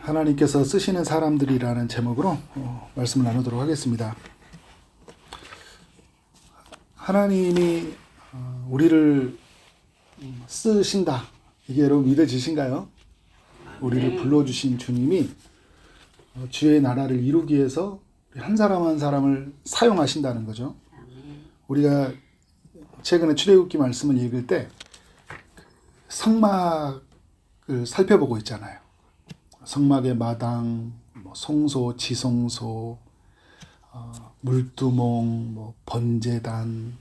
하나님께서 쓰시는 사람들이라는 제목으로 말씀을 나누도록 하겠습니다. 하나님이 우리를 쓰신다. 이게 여러분 믿어지신가요? 우리를 불러주신 주님이 주의 나라를 이루기 위해서 한 사람 한 사람을 사용하신다는 거죠. 우리가 최근에 출애굽기 말씀을 읽을 때 성막을 살펴보고 있잖아요. 성막의 마당, 송소, 지송소, 물두멍, 번제단,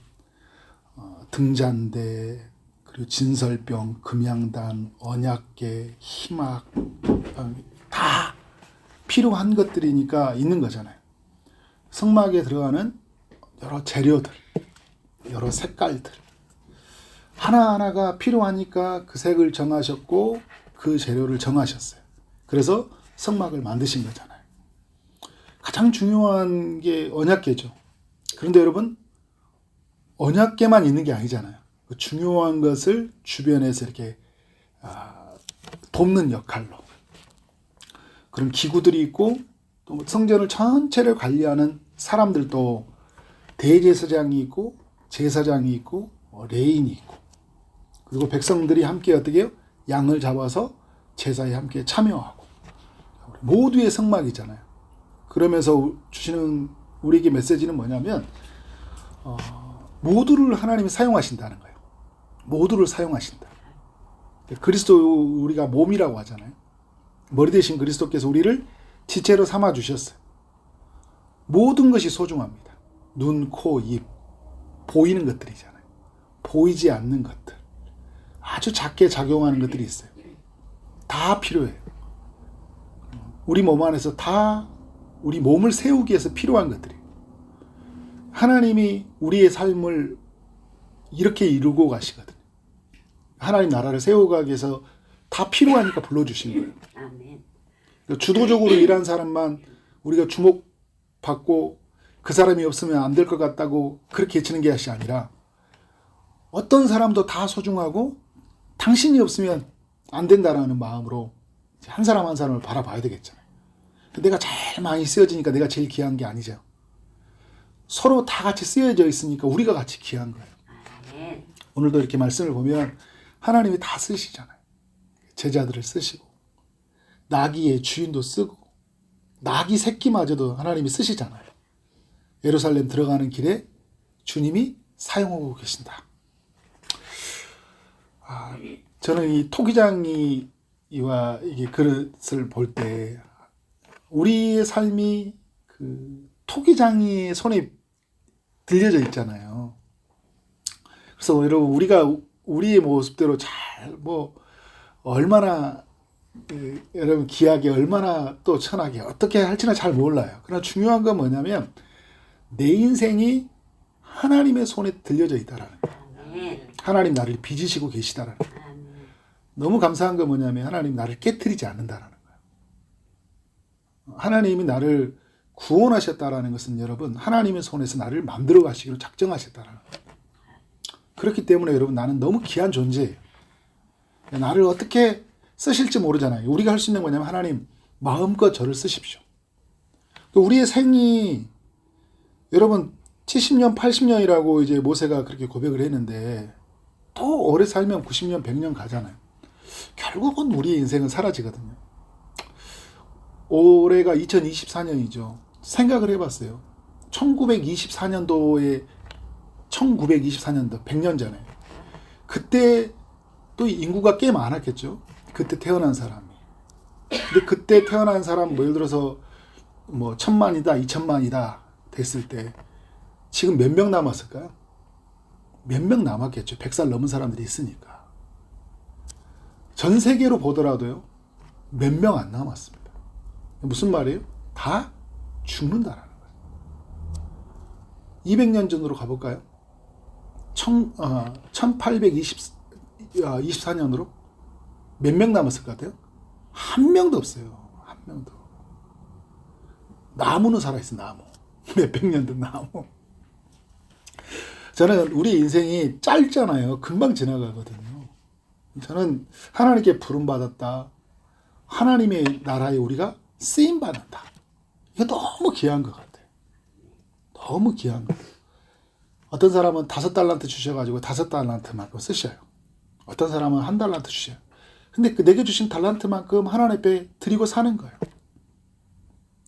등잔대, 그리고 진설병, 금양단, 언약궤, 희막, 다 필요한 것들이니까 있는 거잖아요. 성막에 들어가는 여러 재료들, 여러 색깔들, 하나하나가 필요하니까 그 색을 정하셨고 그 재료를 정하셨어요. 그래서 성막을 만드신 거잖아요. 가장 중요한 게 언약궤죠. 그런데 여러분, 언약궤만 있는 게 아니잖아요. 그 중요한 것을 주변에서 이렇게 돕는 역할로 그런 기구들이 있고, 또 성전을 전체를 관리하는 사람들도 대제사장이 있고 제사장이 있고 레인이 있고, 그리고 백성들이 함께 어떻게 해요? 양을 잡아서 제사에 함께 참여하고, 모두의 성막이잖아요. 그러면서 주시는 우리에게 메시지는 뭐냐면 모두를 하나님이 사용하신다는 거예요. 모두를 사용하신다. 그리스도 우리가 몸이라고 하잖아요. 머리 대신 그리스도께서 우리를 지체로 삼아 주셨어요. 모든 것이 소중합니다. 눈, 코, 입, 보이는 것들이잖아요. 보이지 않는 것들, 아주 작게 작용하는 것들이 있어요. 다 필요해요. 우리 몸 안에서 다 우리 몸을 세우기 위해서 필요한 것들이에요. 하나님이 우리의 삶을 이렇게 이루고 가시거든요. 하나님 나라를 세워가기 위해서 다 필요하니까 불러주신 거예요. 주도적으로 일한 사람만 우리가 주목받고 그 사람이 없으면 안 될 것 같다고 그렇게 해치는 것이 아니라, 어떤 사람도 다 소중하고 당신이 없으면 안 된다라는 마음으로 한 사람 한 사람을 바라봐야 되겠잖아요. 내가 제일 많이 쓰여지니까 내가 제일 귀한 게 아니죠. 서로 다 같이 쓰여져 있으니까 우리가 같이 귀한 거예요. 오늘도 이렇게 말씀을 보면 하나님이 다 쓰시잖아요. 제자들을 쓰시고, 나귀의 주인도 쓰고, 나귀 새끼마저도 하나님이 쓰시잖아요. 예루살렘 들어가는 길에 주님이 사용하고 계신다. 저는 이 토기장이와 이게 그릇을 볼 때 우리의 삶이 그 토기장이의 손에 들려져 있잖아요. 그래서 여러분, 우리가 우리의 모습대로 잘 얼마나 여러분 귀하게, 얼마나 또 천하게 어떻게 할지는 잘 몰라요. 그러나 중요한 건 뭐냐면 내 인생이 하나님의 손에 들려져 있다라는 거예요. 하나님 나를 빚으시고 계시다라는 거예요. 너무 감사한 건 뭐냐면 하나님 나를 깨트리지 않는다라는 거예요. 하나님이 나를 구원하셨다라는 것은 여러분, 하나님의 손에서 나를 만들어 가시기로 작정하셨다라는 거예요. 그렇기 때문에 여러분, 나는 너무 귀한 존재예요. 나를 어떻게 쓰실지 모르잖아요. 우리가 할 수 있는 건 뭐냐면 하나님 마음껏 저를 쓰십시오. 우리의 생이 여러분 70년 80년이라고 이제 모세가 그렇게 고백을 했는데, 또 오래 살면 90년 100년 가잖아요. 결국은 우리의 인생은 사라지거든요. 올해가 2024년이죠. 생각을 해봤어요. 1924년도 100년 전에, 그때 또 인구가 꽤 많았겠죠. 그때 태어난 사람이. 근데 그때 태어난 사람, 예를 들어서 1000만이다 2000만이다 됐을 때 지금 몇 명 남았을까요? 몇 명 남았겠죠. 100살 넘은 사람들이 있으니까. 전 세계로 보더라도요, 몇 명 안 남았습니다. 무슨 말이에요? 다 죽는다라는 거예요. 200년 전으로 가볼까요? 1824년으로 몇 명 남았을 것 같아요? 한 명도 없어요. 한 명도. 나무는 살아있어, 나무. 몇백 년 된 나무. 저는 우리 인생이 짧잖아요. 금방 지나가거든요. 저는 하나님께 부름받았다, 하나님의 나라에 우리가 쓰임받는다. 이거 너무 귀한 것 같아요. 너무 귀한 것. 어떤 사람은 5달란트 주셔가지고 5달란트만큼 쓰셔요. 어떤 사람은 1달란트 주셔요. 근데 그 내게 주신 달란트만큼 하나님 앞에 드리고 사는 거예요.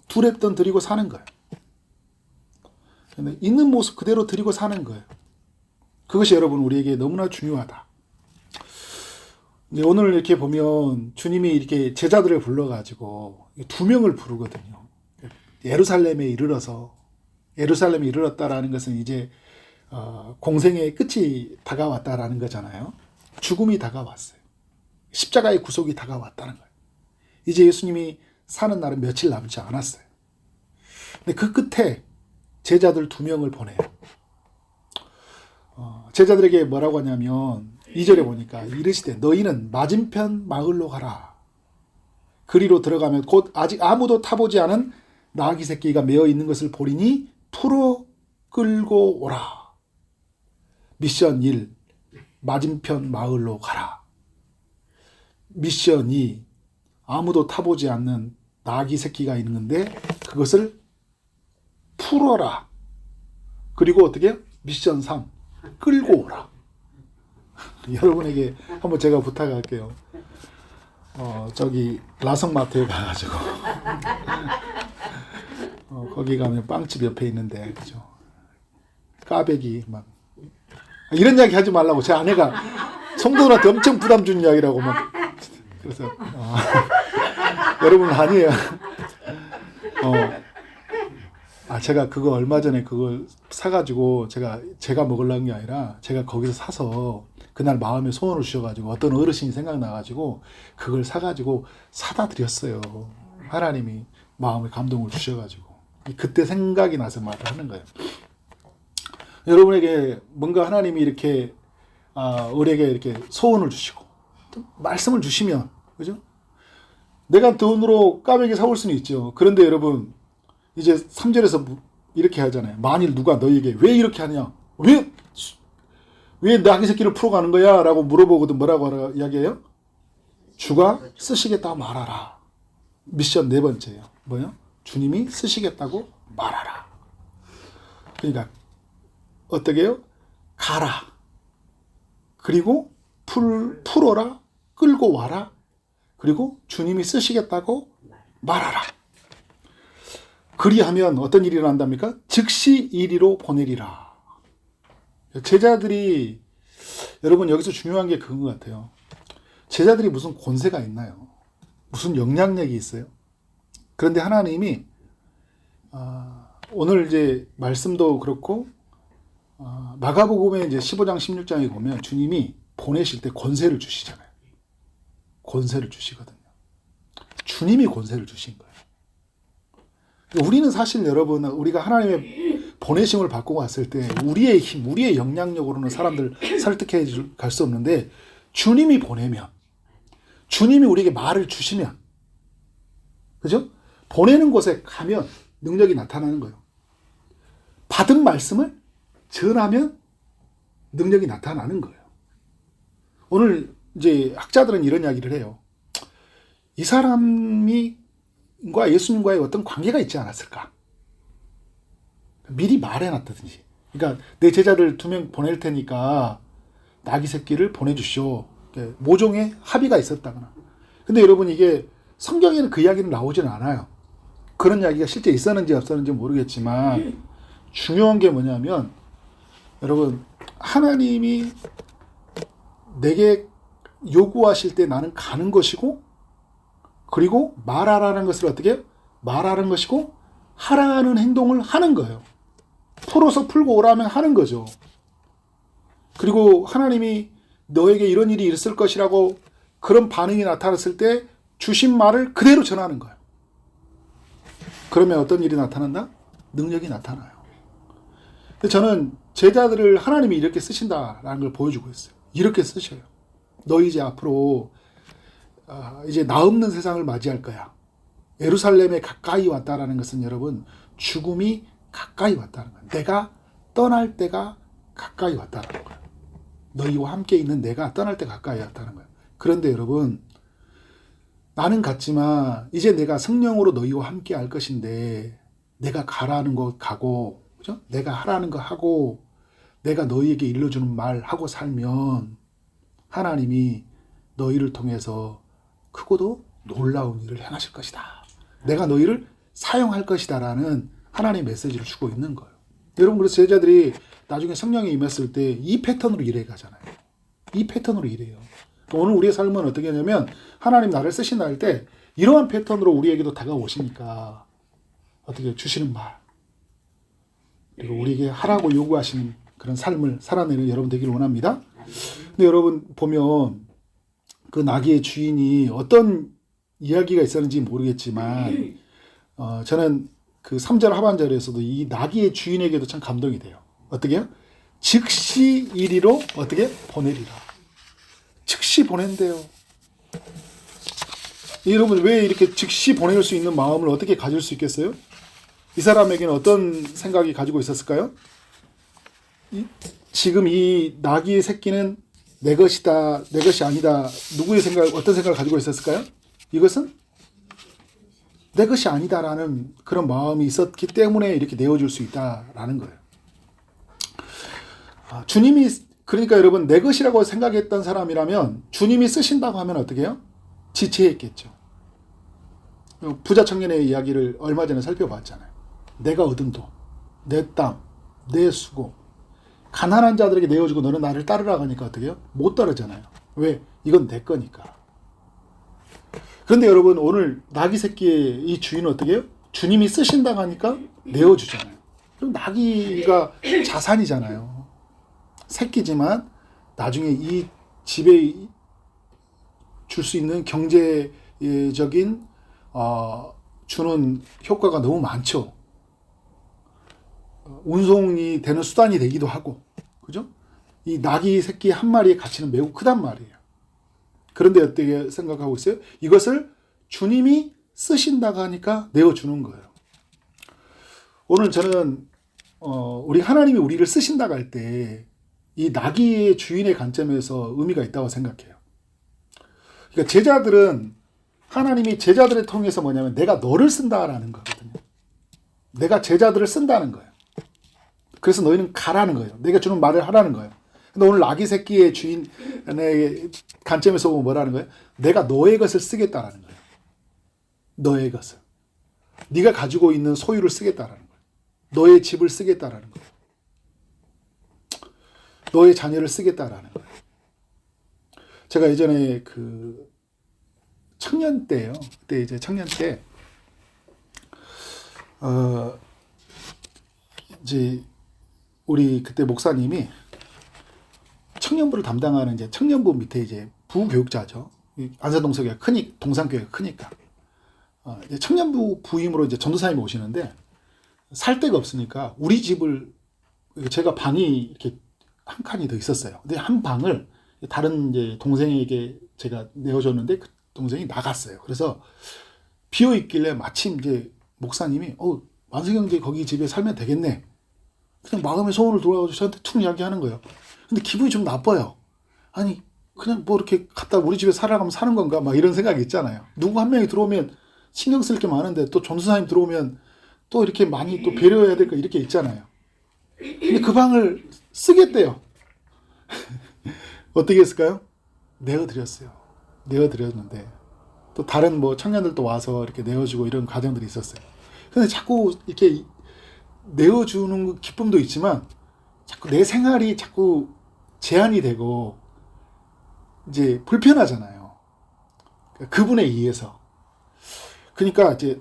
2랩돈 드리고 사는 거예요. 있는 모습 그대로 드리고 사는 거예요. 그것이 여러분 우리에게 너무나 중요하다. 오늘 이렇게 보면 주님이 이렇게 제자들을 불러가지고 2명을 부르거든요. 예루살렘에 이르렀다라는 것은 이제 공생의 끝이 다가왔다라는 거잖아요. 죽음이 다가왔어요. 십자가의 구속이 다가왔다는 거예요. 이제 예수님이 사는 날은 며칠 남지 않았어요. 근데 그 끝에 제자들 2명을 보내요. 제자들에게 뭐라고 하냐면 2절에 보니까 이르시되 너희는 맞은편 마을로 가라. 그리로 들어가면 곧 아직 아무도 타보지 않은 나귀 새끼가 메어 있는 것을 보리니 풀어 끌고 오라. 미션 1 맞은편 마을로 가라. 미션 2 아무도 타보지 않는 나귀 새끼가 있는데 그것을 풀어라. 그리고 어떻게 해요? 미션 3 끌고 오라. 여러분에게 한번 제가 부탁할게요. 저기 라성마트에 가가지고 거기 가면 빵집 옆에 있는데 그죠? 까베기 막 이런 이야기 하지 말라고 제 아내가 성도들한테 엄청 부담 주는 이야기라고 막 그래서 여러분 아니에요. 제가 그거 얼마 전에 그걸 사가지고 제가 먹으려는 게 아니라 제가 거기서 사서 그날 마음에 소원을 주셔가지고 어떤 어르신이 생각나가지고 그걸 사가지고 사다 드렸어요. 하나님이 마음에 감동을 주셔가지고 그때 생각이 나서 말을 하는 거예요. 여러분에게 뭔가 하나님이 이렇게 우리에게 이렇게 소원을 주시고 또 말씀을 주시면 그죠? 내가 돈으로 까베기 사올 수는 있죠. 그런데 여러분 이제 3절에서 이렇게 하잖아요. 만일 누가 너에게 왜 이렇게 하냐? 왜 나귀 새끼를 풀어가는 거야? 라고 물어보거든. 뭐라고 이야기해요? 주가 쓰시겠다고 말하라. 미션 4번째예요. 뭐요? 주님이 쓰시겠다고 말하라. 그러니까 어떻게 해요? 가라. 그리고 풀어라. 끌고 와라. 그리고 주님이 쓰시겠다고 말하라. 그리하면 어떤 일이 일어난답니까? 즉시 이리로 보내리라. 제자들이 여러분 여기서 중요한 게 그건 것 같아요. 제자들이 무슨 권세가 있나요? 무슨 영향력이 있어요? 그런데 하나님이 오늘 이제 말씀도 그렇고 마가복음에 이제 15장 16장에 보면 주님이 보내실 때 권세를 주시잖아요. 권세를 주시거든요. 주님이 권세를 주신 거예요. 우리는 사실 여러분 우리가 하나님의 보내심을 받고 왔을 때 우리의 힘, 우리의 영향력으로는 사람들 설득해 갈 수 없는데 주님이 보내면 주님이 우리에게 말을 주시면 그죠? 보내는 곳에 가면 능력이 나타나는 거예요. 받은 말씀을 전하면 능력이 나타나는 거예요. 오늘 이제 학자들은 이런 이야기를 해요. 이 사람과 예수님과의 어떤 관계가 있지 않았을까? 미리 말해놨다든지. 그러니까 내 제자들 2명 보낼 테니까 나귀 새끼를 보내주시오. 모종의 합의가 있었다거나. 근데 여러분 이게 성경에는 그 이야기는 나오지는 않아요. 그런 이야기가 실제 있었는지 없었는지 모르겠지만 중요한 게 뭐냐면 여러분 하나님이 내게 요구하실 때 나는 가는 것이고 그리고 말하라는 것을 어떻게 해요? 말하는 것이고 하라는 행동을 하는 거예요. 풀어서 풀고 오라면 하는 거죠. 그리고 하나님이 너에게 이런 일이 있을 것이라고 그런 반응이 나타났을 때 주신 말을 그대로 전하는 거예요. 그러면 어떤 일이 나타난다? 능력이 나타나요. 저는 제자들을 하나님이 이렇게 쓰신다라는 걸 보여주고 있어요. 이렇게 쓰셔요. 너 이제 앞으로 이제 나 없는 세상을 맞이할 거야. 예루살렘에 가까이 왔다라는 것은 여러분 죽음이 가까이 왔다는 거예요. 내가 떠날 때가 가까이 왔다는 거예요. 너희와 함께 있는 내가 떠날 때 가까이 왔다는 거예요. 그런데 여러분 나는 갔지만 이제 내가 성령으로 너희와 함께 할 것인데 내가 가라는 거 가고, 그죠? 내가 하라는 거 하고 내가 너희에게 일러주는 말 하고 살면 하나님이 너희를 통해서 크고도 놀라운 일을 행하실 것이다. 내가 너희를 사용할 것이다 라는 하나님의 메시지를 주고 있는 거예요. 여러분, 그래서 제자들이 나중에 성령이 임했을 때 이 패턴으로 일해 가잖아요. 이 패턴으로 일해요. 오늘 우리의 삶은 어떻게 하냐면 하나님 나를 쓰신다 할 때 이러한 패턴으로 우리에게도 다가오시니까 어떻게 주시는 말, 그리고 우리에게 하라고 요구하시는 그런 삶을 살아내는 여러분 되기를 원합니다. 근데 여러분 보면 그 나귀의 주인이 어떤 이야기가 있었는지 모르겠지만 저는 그 3절 하반절에서도 이 나귀의 주인에게도 참 감동이 돼요. 어떻게 해요? 즉시 이리로 어떻게 보내리라. 즉시 보낸대요. 여러분, 왜 이렇게 즉시 보낼 수 있는 마음을 어떻게 가질 수 있겠어요? 이 사람에게는 어떤 생각이 가지고 있었을까요? 지금 이 나귀의 새끼는 내 것이다, 내 것이 아니다. 누구의 생각, 어떤 생각을 가지고 있었을까요? 이것은 내 것이 아니다라는 그런 마음이 있었기 때문에 이렇게 내어줄 수 있다라는 거예요. 주님이, 그러니까 여러분, 내 것이라고 생각했던 사람이라면 주님이 쓰신다고 하면 어떻게 해요? 지체했겠죠. 부자 청년의 이야기를 얼마 전에 살펴봤잖아요. 내가 얻은 돈, 내 땀, 내 수고, 가난한 자들에게 내어주고 너는 나를 따르라고 하니까 어떻게 해요? 못 따르잖아요. 왜? 이건 내 거니까. 그런데 여러분, 오늘 나귀 새끼의 이 주인은 어떻게 해요? 주님이 쓰신다고 하니까 내어주잖아요. 그럼 나귀가 자산이잖아요. 새끼지만 나중에 이 집에 줄 수 있는 경제적인 주는 효과가 너무 많죠. 운송이 되는 수단이 되기도 하고, 그죠? 이 나귀 새끼 한 마리의 가치는 매우 크단 말이에요. 그런데 어떻게 생각하고 있어요? 이것을 주님이 쓰신다고 하니까 내어주는 거예요. 오늘 저는 우리 하나님이 우리를 쓰신다고 할 때 이 나귀의 주인의 관점에서 의미가 있다고 생각해요. 그러니까 제자들은 하나님이 제자들을 통해서 뭐냐면 내가 너를 쓴다라는 거거든요. 내가 제자들을 쓴다는 거예요. 그래서 너희는 가라는 거예요. 내가 주는 말을 하라는 거예요. 근데 오늘 나귀 새끼의 주인의 관점에서 보면 뭐라는 거예요? 내가 너의 것을 쓰겠다라는 거예요. 너의 것을. 네가 가지고 있는 소유를 쓰겠다라는 거예요. 너의 집을 쓰겠다라는 거예요. 너의 자녀를 쓰겠다라는 거예요. 제가 예전에 그 청년 때요. 그때 이제 청년 때 이제 우리 그때 목사님이 청년부를 담당하는 이제 청년부 밑에 이제 부교육자죠. 안산동서교회가 동산교회가 크니까 이제 청년부 부임으로 이제 전도사님이 오시는데 살 데가 없으니까 우리 집을, 제가 방이 이렇게 한 칸이 더 있었어요. 근데 한 방을 다른 이제 동생에게 제가 내어줬는데 그 동생이 나갔어요. 그래서 비어 있길래 마침 이제 목사님이 만석 형제 거기 집에 살면 되겠네. 그냥 마음의 소원을 돌아가지고 저한테 툭 이야기하는 거예요. 근데 기분이 좀 나빠요. 아니 그냥 뭐 이렇게 갖다 우리 집에 살아가면 사는 건가 막 이런 생각이 있잖아요. 누구 한 명이 들어오면 신경 쓸 게 많은데 또 전수사님 들어오면 또 이렇게 많이 또 배려해야 될까 이렇게 있잖아요. 근데 그 방을 쓰겠대요. 어떻게 했을까요? 내어드렸어요. 내어드렸는데 또 다른 뭐 청년들도 와서 이렇게 내어주고 이런 과정들이 있었어요. 근데 자꾸 이렇게 내어주는 기쁨도 있지만 자꾸 내 생활이 자꾸 제한이 되고 이제 불편하잖아요. 그분에 의해서. 그러니까 이제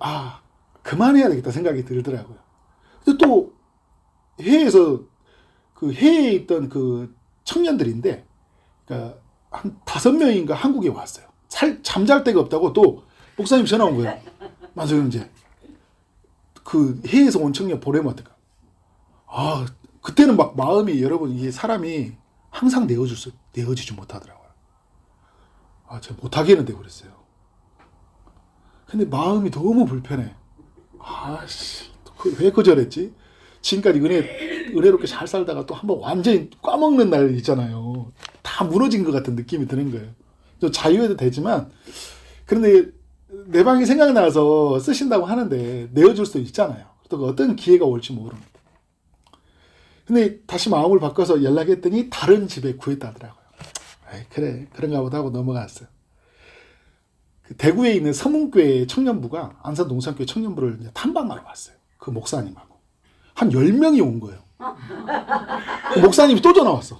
그만해야 되겠다 생각이 들더라고요. 근데 또 해외에서 그 해외에 있던 그 청년들인데 그러니까 한 5명인가 한국에 왔어요. 잠잘 데가 없다고 또 목사님 전화 온 거예요. 만석 형제. 그 해외에서 온 청년 보내면 어떨까? 그때는 막 마음이, 여러분, 이게 사람이 항상 내어지지 못하더라고요. 제가 못하겠는데 그랬어요. 근데 마음이 너무 불편해. 왜 거절했지? 지금까지 은혜롭게 잘 살다가 또 한번 완전히 까먹는 날 있잖아요. 다 무너진 것 같은 느낌이 드는 거예요. 좀 자유해도 되지만, 그런데 내 방이 생각나서 쓰신다고 하는데 내어줄 수 있잖아요. 또 어떤 기회가 올지 모릅니다. 근데 다시 마음을 바꿔서 연락했더니 다른 집에 구했다 하더라고요. 그래 그런가 보다 하고 넘어갔어요. 그 대구에 있는 서문교회 청년부가 안산동산교회 청년부를 이제 탐방하러 왔어요. 그 목사님하고 한 10명이 온 거예요. 그 목사님이 또 전화 왔어.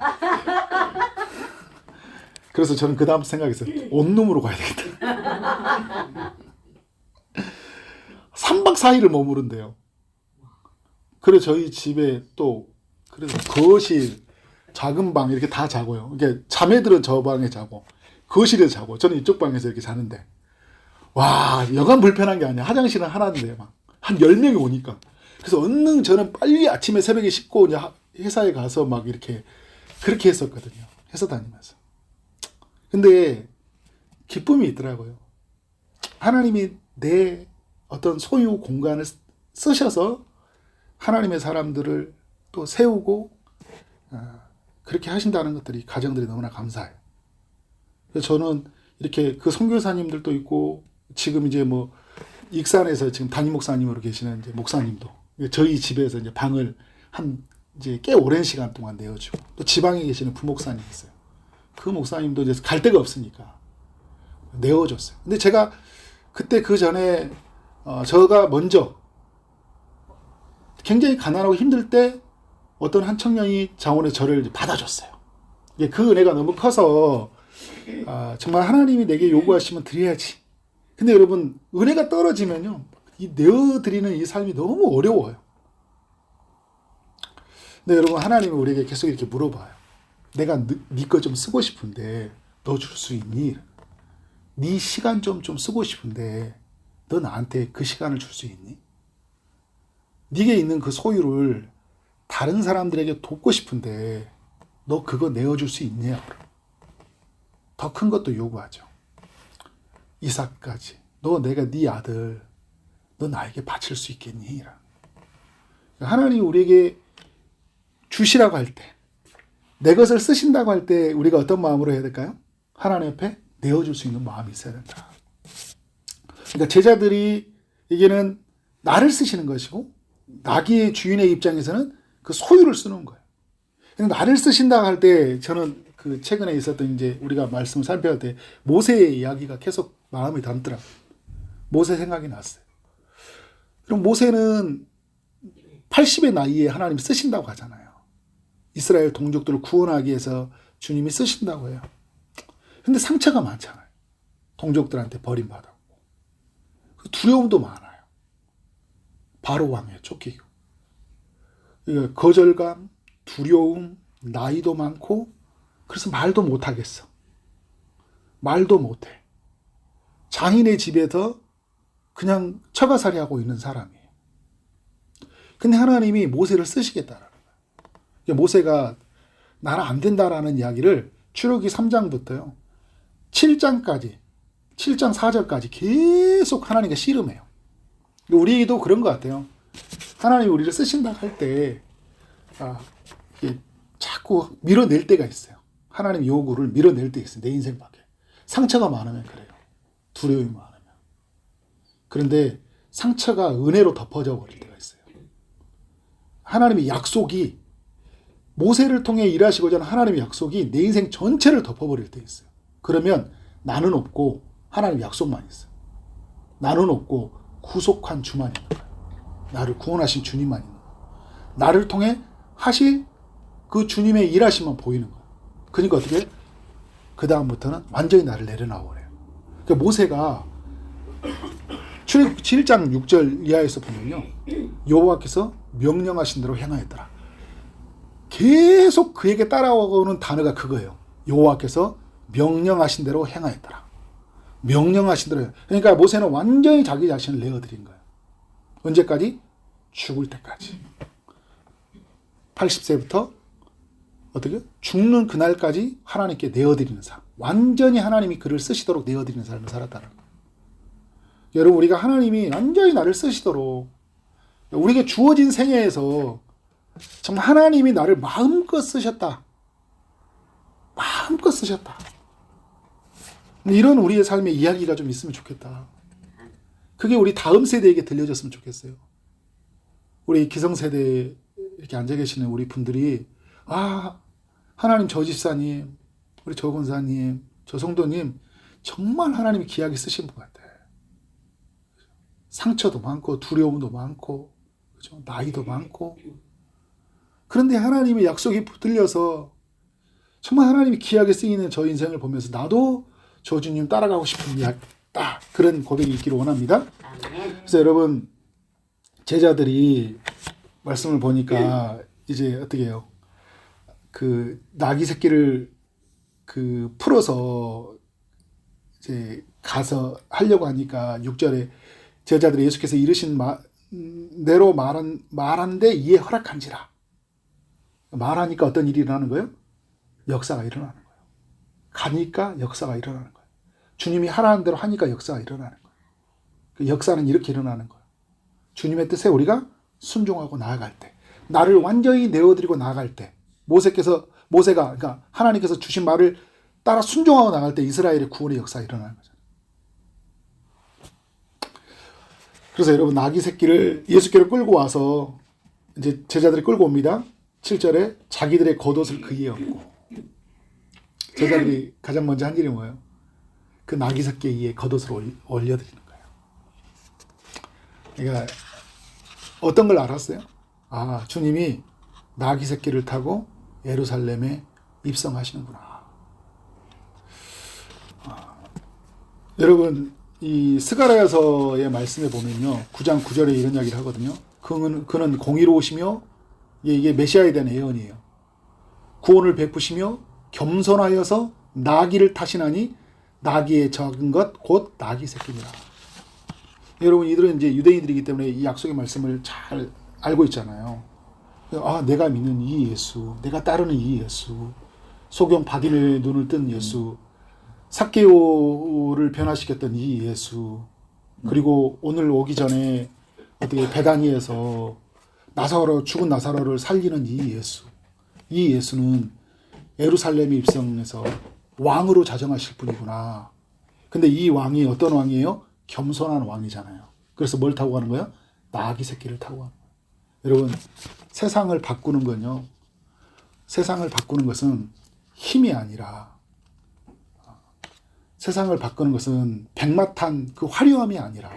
그래서 저는 그 다음 생각했어요. 온룸으로 가야 되겠다. 3박 4일을 머무른대요. 그래서 저희 집에 또 그래서 거실, 작은 방 이렇게 다 자고요. 이게 자매들은 저 방에 자고 거실에 자고 저는 이쪽 방에서 이렇게 자는데 와 여간 불편한 게 아니야. 화장실은 하나인데 막 한 10명이 오니까 그래서 얼른 저는 빨리 아침에 새벽에 씻고 이제 회사에 가서 막 이렇게 그렇게 했었거든요. 회사 다니면서. 근데 기쁨이 있더라고요. 하나님이 내 어떤 소유 공간을 쓰셔서 하나님의 사람들을 또 세우고 그렇게 하신다는 것들이 가정들이 너무나 감사해요. 그래서 저는 이렇게 그 선교사님들도 있고 지금 이제 뭐 익산에서 지금 담임 목사님으로 계시는 이제 목사님도 저희 집에서 이제 방을 한 이제 꽤 오랜 시간 동안 내어주고 또 지방에 계시는 부목사님 있어요. 그 목사님도 이제 갈 데가 없으니까 내어줬어요. 근데 제가 그때 그 전에 저가 먼저 굉장히 가난하고 힘들 때 어떤 한 청년이 장원의 저를 받아줬어요. 그 은혜가 너무 커서 정말 하나님이 내게 요구하시면 드려야지. 근데 여러분 은혜가 떨어지면요 이 내어드리는 이 삶이 너무 어려워요. 근데 여러분 하나님이 우리에게 계속 이렇게 물어봐요. 내가 네 거 좀 쓰고 싶은데 너 줄 수 있니? 네 시간 좀 쓰고 싶은데 너 나한테 그 시간을 줄 수 있니? 네게 있는 그 소유를 다른 사람들에게 돕고 싶은데 너 그거 내어줄 수 있냐? 더 큰 것도 요구하죠. 이삭까지 내가 네 아들 너 나에게 바칠 수 있겠니? 하나님이 우리에게 주시라고 할 때 내 것을 쓰신다고 할 때 우리가 어떤 마음으로 해야 될까요? 하나님 앞에 내어줄 수 있는 마음이 있어야 된다. 그러니까 제자들이 이게는 나를 쓰시는 것이고 나귀의 주인의 입장에서는 그 소유를 쓰는 거예요. 나를 쓰신다고 할 때 저는 그 최근에 있었던 이제 우리가 말씀을 살펴볼 때 모세의 이야기가 계속 마음에 담더라고요. 모세 생각이 났어요. 그럼 모세는 80의 나이에 하나님이 쓰신다고 하잖아요. 이스라엘 동족들을 구원하기 위해서 주님이 쓰신다고 해요. 근데 상처가 많잖아요. 동족들한테 버림받았고. 두려움도 많아요. 바로 왕에 쫓기고. 거절감, 두려움, 나이도 많고 그래서 말도 못하겠어. 말도 못해. 장인의 집에서 그냥 처가살이 하고 있는 사람이에요. 근데 하나님이 모세를 쓰시겠다라는 거예요. 모세가 나는 안 된다라는 이야기를 출애굽기 3장부터요. 7장까지 7장 4절까지 계속 하나님과 씨름해요. 우리도 그런 것 같아요. 하나님이 우리를 쓰신다 할 때 자꾸 밀어낼 때가 있어요. 하나님 요구를 밀어낼 때 있어요. 내 인생 밖에. 상처가 많으면 그래요. 두려움이 많으면. 그런데 상처가 은혜로 덮어져 버릴 때가 있어요. 하나님의 약속이 모세를 통해 일하시고자 하는 하나님의 약속이 내 인생 전체를 덮어버릴 때 있어요. 그러면 나는 없고 하나님의 약속만 있어요. 나는 없고 구속한 주만 있는 거예요. 나를 구원하신 주님만 있는 거예요. 나를 통해 하실 그 주님의 일하심만 보이는 거예요. 그러니까 어떻게? 그 다음부터는 완전히 나를 내려놔버려요. 그러니까 모세가 출애굽기 7장 6절 이하에서 보면요. 여호와께서 명령하신 대로 행하였더라. 계속 그에게 따라오는 단어가 그거예요. 여호와께서 명령하신 대로 행하였더라. 명령하신 대로. 그러니까 모세는 완전히 자기 자신을 내어드린 거예요. 언제까지? 죽을 때까지. 80세부터 어떻게? 죽는 그날까지 하나님께 내어드리는 삶. 완전히 하나님이 그를 쓰시도록 내어드리는 삶을 살았다는 거예요. 여러분 우리가 하나님이 완전히 나를 쓰시도록 우리에게 주어진 생애에서 정말 하나님이 나를 마음껏 쓰셨다. 마음껏 쓰셨다. 이런 우리의 삶의 이야기가 좀 있으면 좋겠다. 그게 우리 다음 세대에게 들려졌으면 좋겠어요. 우리 기성세대에 이렇게 앉아 계시는 우리 분들이 하나님 저 집사님, 우리 저 권사님, 저 성도님 정말 하나님이 귀하게 쓰신 분 같아. 상처도 많고 두려움도 많고 그죠? 나이도 많고 그런데 하나님의 약속이 붙들려서 정말 하나님이 귀하게 쓰이는 저 인생을 보면서 나도 저 주님 따라가고 싶은 그런 고백이 있기를 원합니다. 그래서 여러분 제자들이 말씀을 보니까 이제 어떻게 해요? 그 나귀 새끼를 풀어서 이제 가서 하려고 하니까 6절에 제자들이 예수께서 이르신 대로 말한데 이에 허락한지라. 말하니까 어떤 일이 일어나는 거예요? 역사가 일어나는 거예요. 가니까 역사가 일어나는 거예요. 주님이 하라는 대로 하니까 역사가 일어나는 거예요. 그 역사는 이렇게 일어나는 거예요. 주님의 뜻에 우리가 순종하고 나아갈 때, 나를 완전히 내어드리고 나아갈 때, 모세가 그러니까 하나님께서 주신 말을 따라 순종하고 나갈 때 이스라엘의 구원의 역사가 일어나는 거죠. 그래서 여러분 나귀 새끼를 예수께로 끌고 와서 이제 제자들이 끌고 옵니다. 7절에 자기들의 겉옷을 그이에 얹고 제자들이 가장 먼저 한 일이 뭐예요? 그 나귀 새끼 위에 겉옷을 올려드리는 거예요. 그러니까 어떤 걸 알았어요? 주님이 나귀 새끼를 타고 예루살렘에 입성하시는구나. 여러분 이 스가랴서의 말씀에 보면요 9장 9절에 이런 이야기를 하거든요. 그는 공의로우시며 이게 메시아에 대한 예언이에요. 구원을 베푸시며 겸손하여서 나귀를 타시나니 나귀의 적은 것 곧 나귀 새끼니라. 여러분 이들은 이제 유대인들이기 때문에 이 약속의 말씀을 잘 알고 있잖아요. 내가 믿는 이 예수, 내가 따르는 이 예수, 소경 바디메의 눈을 뜬 예수, 삭개오를 변화시켰던 이 예수, 그리고 오늘 오기 전에 어떻게 베다니에서 죽은 나사로를 살리는 이 예수, 이 예수는 예루살렘에 입성해서 왕으로 자정하실 분이구나. 근데 이 왕이 어떤 왕이에요? 겸손한 왕이잖아요. 그래서 뭘 타고 가는 거예요? 나귀 새끼를 타고 가는 거예요. 여러분 세상을 바꾸는 건요, 세상을 바꾸는 것은 힘이 아니라, 세상을 바꾸는 것은 백마탄 그 화려함이 아니라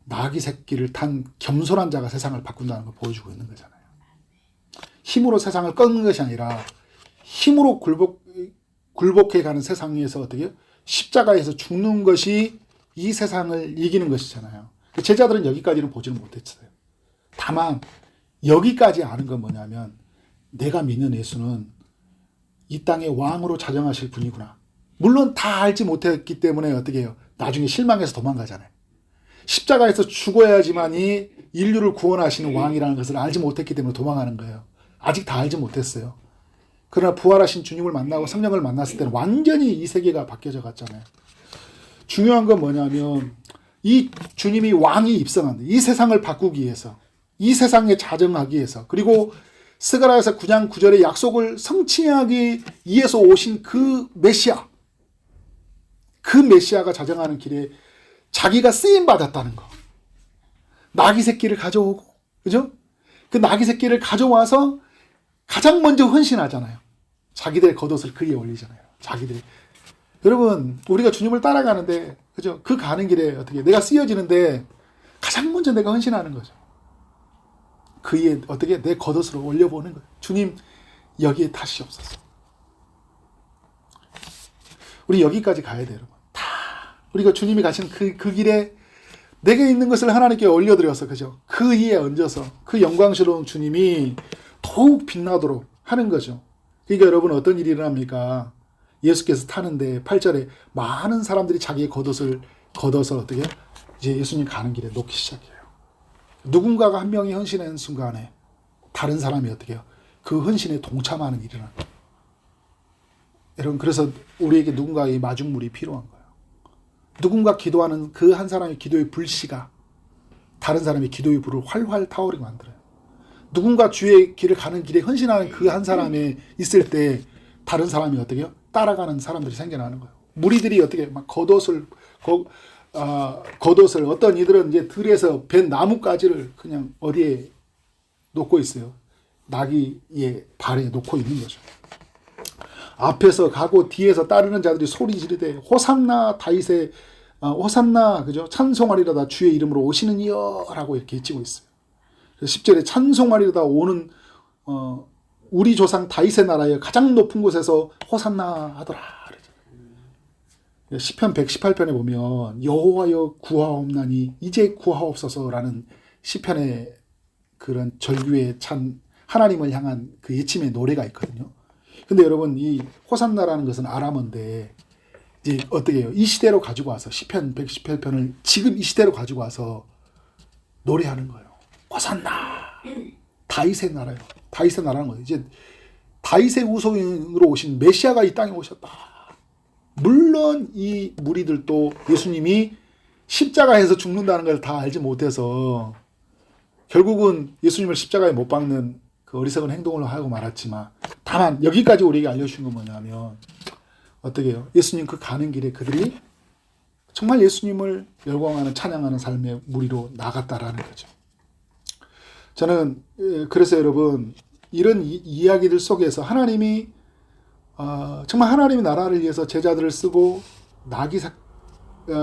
나귀 새끼를 탄 겸손한 자가 세상을 바꾼다는 걸 보여주고 있는 거잖아요. 힘으로 세상을 꺾는 것이 아니라 힘으로 굴복해 가는 세상에서 어떻게 십자가에서 죽는 것이 이 세상을 이기는 것이잖아요. 제자들은 여기까지는 보지는 못했어요. 다만 여기까지 아는 건 뭐냐면 내가 믿는 예수는 이 땅의 왕으로 자정하실 분이구나. 물론 다 알지 못했기 때문에 어떻게 해요? 나중에 실망해서 도망가잖아요. 십자가에서 죽어야지만이 인류를 구원하시는 왕이라는 것을 알지 못했기 때문에 도망가는 거예요. 아직 다 알지 못했어요. 그러나 부활하신 주님을 만나고 성령을 만났을 때는 완전히 이 세계가 바뀌어져 갔잖아요. 중요한 건 뭐냐면 이 주님이 왕이 입성한다. 이 세상을 바꾸기 위해서, 이 세상에 자정하기 위해서, 그리고 스가랴서 9장 9절의 약속을 성취하기 위해서 오신 그 메시아, 그 메시아가 자정하는 길에 자기가 쓰임 받았다는 거. 나귀 새끼를 가져오고, 그죠? 그 나귀 새끼를 가져와서 가장 먼저 헌신하잖아요. 자기들의 겉옷을 그에 올리잖아요. 여러분, 우리가 주님을 따라가는데, 그죠? 그 가는 길에 어떻게 내가 쓰여지는데 가장 먼저 내가 헌신하는 거죠. 그에 어떻게 내 겉옷으로 올려보는 거예요. 주님, 여기에 타시옵소서. 우리 여기까지 가야 돼요, 여러분. 다 우리가 주님이 가신 그 길에 내게 있는 것을 하나님께 올려드려서, 그죠? 그 위에 얹어서 그 영광스러운 주님이 더욱 빛나도록 하는 거죠. 그러니까 여러분 어떤 일이 일어납니까? 예수께서 타는데 8절에 많은 사람들이 자기의 겉옷을 걷어서 어떻게 이제 예수님 가는 길에 놓기 시작해요. 누군가가 한 명이 헌신하는 순간에 다른 사람이 어떻게 해요? 그 헌신에 동참하는 일이 일어나요. 여러분 그래서 우리에게 누군가의 마중물이 필요한 거예요. 누군가 기도하는 그 한 사람의 기도의 불씨가 다른 사람의 기도의 불을 활활 타오르게 만들어요. 누군가 주의 길을 가는 길에 헌신하는 그 한 사람이 있을 때 다른 사람이 어떻게 해요? 따라가는 사람들이 생겨나는 거예요. 무리들이 어떻게 막 겉옷을 겉옷을 어떤 이들은 이제 들에서 벤 나뭇가지를 그냥 어디에 놓고 있어요. 나귀의 발에 놓고 있는 거죠. 앞에서 가고 뒤에서 따르는 자들이 소리 지르되 호산나 다윗의 호산나 그죠? 찬송하리로다 주의 이름으로 오시는 이여라고 이렇게 외치고 있어요. 10절에 찬송하리로다 오는 우리 조상 다윗의 나라의 가장 높은 곳에서 호산나 하더라. 시편 118편에 보면 여호와여 구하옵나니 이제 구하옵소서라는 시편의 그런 절규에 찬 하나님을 향한 그 예침의 노래가 있거든요. 근데 여러분 이 호산나라는 것은 아람어인데 이제 어떻게 해요? 이 시대로 가지고 와서 시편 118편을 지금 이 시대로 가지고 와서 노래하는 거예요. 호산나 다윗의 나라요. 다윗의 나라는 거예요. 이제 다윗의 후손으로 오신 메시아가 이 땅에 오셨다. 물론 이 무리들도 예수님이 십자가에서 죽는다는 걸 다 알지 못해서 결국은 예수님을 십자가에 못 박는 그 어리석은 행동을 하고 말았지만 다만 여기까지 우리에게 알려주신 건 뭐냐면 어떻게 해요? 예수님 그 가는 길에 그들이 정말 예수님을 열광하는 찬양하는 삶의 무리로 나갔다라는 거죠. 저는 그래서 여러분 이런 이야기들 속에서 하나님이 정말 하나님의 나라를 위해서 제자들을 쓰고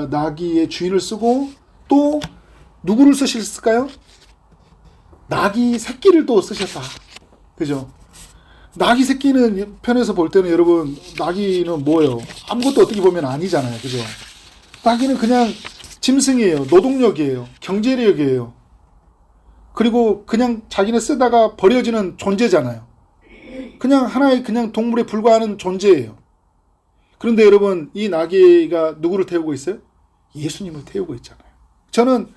나귀의 주인을 쓰고 또 누구를 쓰셨을까요? 나귀 새끼를 또 쓰셨다. 그죠? 나귀 새끼는 편에서 볼 때는 여러분 나귀는 뭐예요? 아무것도 어떻게 보면 아니잖아요. 그죠? 나귀는 그냥 짐승이에요. 노동력이에요. 경제력이에요. 그리고 그냥 자기네 쓰다가 버려지는 존재잖아요. 그냥 하나의 그냥 동물에 불과하는 존재예요. 그런데 여러분 이 나귀가 누구를 태우고 있어요? 예수님을 태우고 있잖아요. 저는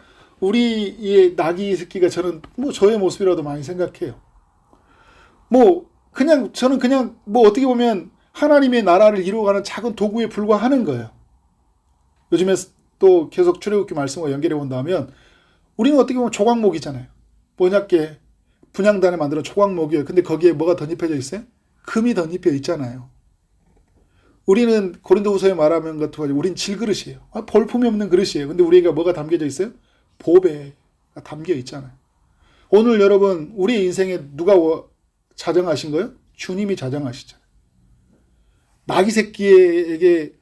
우리의 나귀 새끼가 저는 뭐 저의 모습이라도 많이 생각해요. 저는 그냥 어떻게 보면 하나님의 나라를 이루어가는 작은 도구에 불과하는 거예요. 요즘에 또 계속 출애굽기 말씀과 연결해 본다면 우리는 어떻게 보면 조각목이잖아요. 번약계 분향단에 만드는 조각목이에요. 근데 거기에 뭐가 덧입혀져 있어요? 금이 덧입혀 있잖아요. 우리는 고린도후서에 말하면 같은 거 우린 질그릇이에요. 볼품이 없는 그릇이에요. 근데 우리가 뭐가 담겨져 있어요? 보배가 담겨 있잖아요. 오늘 여러분 우리 인생에 누가 자정하신 거예요? 주님이 자정하시잖아요. 나귀 새끼에게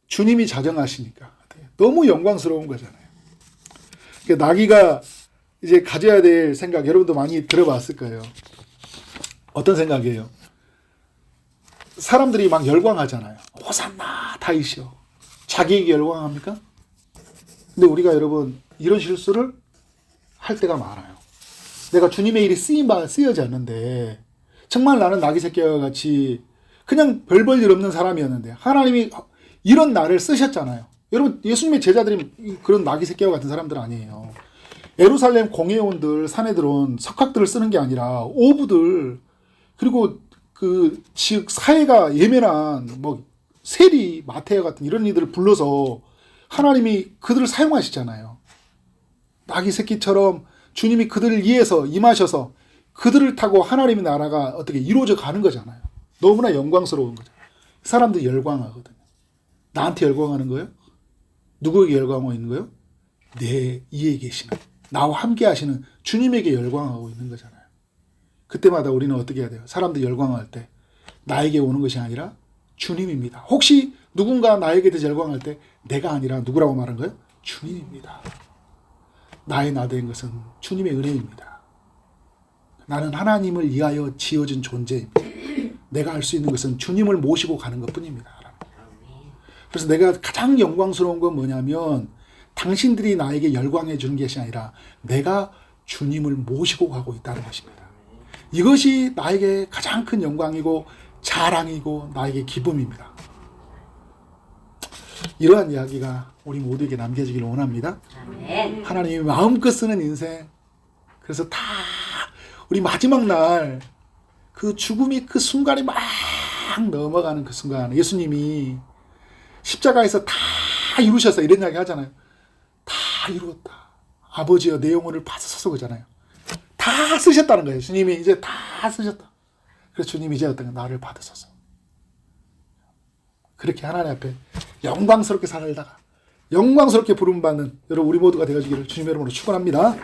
주님이 자정하시니까 너무 영광스러운 거잖아요. 그러니까 나귀가 이제 가져야 될 생각 여러분도 많이 들어봤을 거예요. 어떤 생각이에요? 사람들이 막 열광하잖아요. 호산나 다윗이요. 자기에게 열광합니까? 근데 우리가 여러분 이런 실수를 할 때가 많아요. 내가 주님의 일이 쓰여지 않는데 정말 나는 나귀 새끼와 같이 그냥 별 볼 일 없는 사람이었는데 하나님이 이런 나를 쓰셨잖아요. 여러분 예수님의 제자들이 그런 나귀 새끼와 같은 사람들 아니에요. 예루살렘 공회원들 산에 들어온 석학들을 쓰는 게 아니라 오부들 그리고 그 지역 사회가 예민한 세리 마태와 같은 이런 이들을 불러서 하나님이 그들을 사용하시잖아요. 나귀 새끼처럼 주님이 그들을 위해서 임하셔서 그들을 타고 하나님의 나라가 어떻게 이루어져 가는 거잖아요. 너무나 영광스러운 거죠. 사람들이 열광하거든요. 나한테 열광하는 거예요? 누구에게 열광하고 있는 거예요? 내 위에 계시는 나와 함께 하시는 주님에게 열광하고 있는 거잖아요. 그때마다 우리는 어떻게 해야 돼요? 사람들이 열광할 때 나에게 오는 것이 아니라 주님입니다. 혹시 누군가 나에게 대해서 열광할 때 내가 아니라 누구라고 말한 거예요? 주님입니다. 나의 나된 것은 주님의 은혜입니다. 나는 하나님을 위하여 지어진 존재입니다. 내가 할 수 있는 것은 주님을 모시고 가는 것뿐입니다. 그래서 내가 가장 영광스러운 건 뭐냐면 당신들이 나에게 열광해 주는 것이 아니라 내가 주님을 모시고 가고 있다는 것입니다. 이것이 나에게 가장 큰 영광이고 자랑이고 나에게 기쁨입니다. 이러한 이야기가 우리 모두에게 남겨지기를 원합니다. 하나님이 마음껏 쓰는 인생. 그래서 다 우리 마지막 날 그 죽음이 그 순간에 막 넘어가는 그 순간 예수님이 십자가에서 다 이루셨어 이런 이야기 하잖아요. 다 이루었다. 아버지여 내 영혼을 받으소서 그러잖아요. 다 쓰셨다는 거예요. 주님이 이제 다 쓰셨다. 그래서 주님이 이제 어떤 나를 받으소서. 그렇게 하나님 앞에 영광스럽게 살다가 영광스럽게 부름받는 여러분 우리 모두가 되어지기를 주님의 이름으로 축원합니다.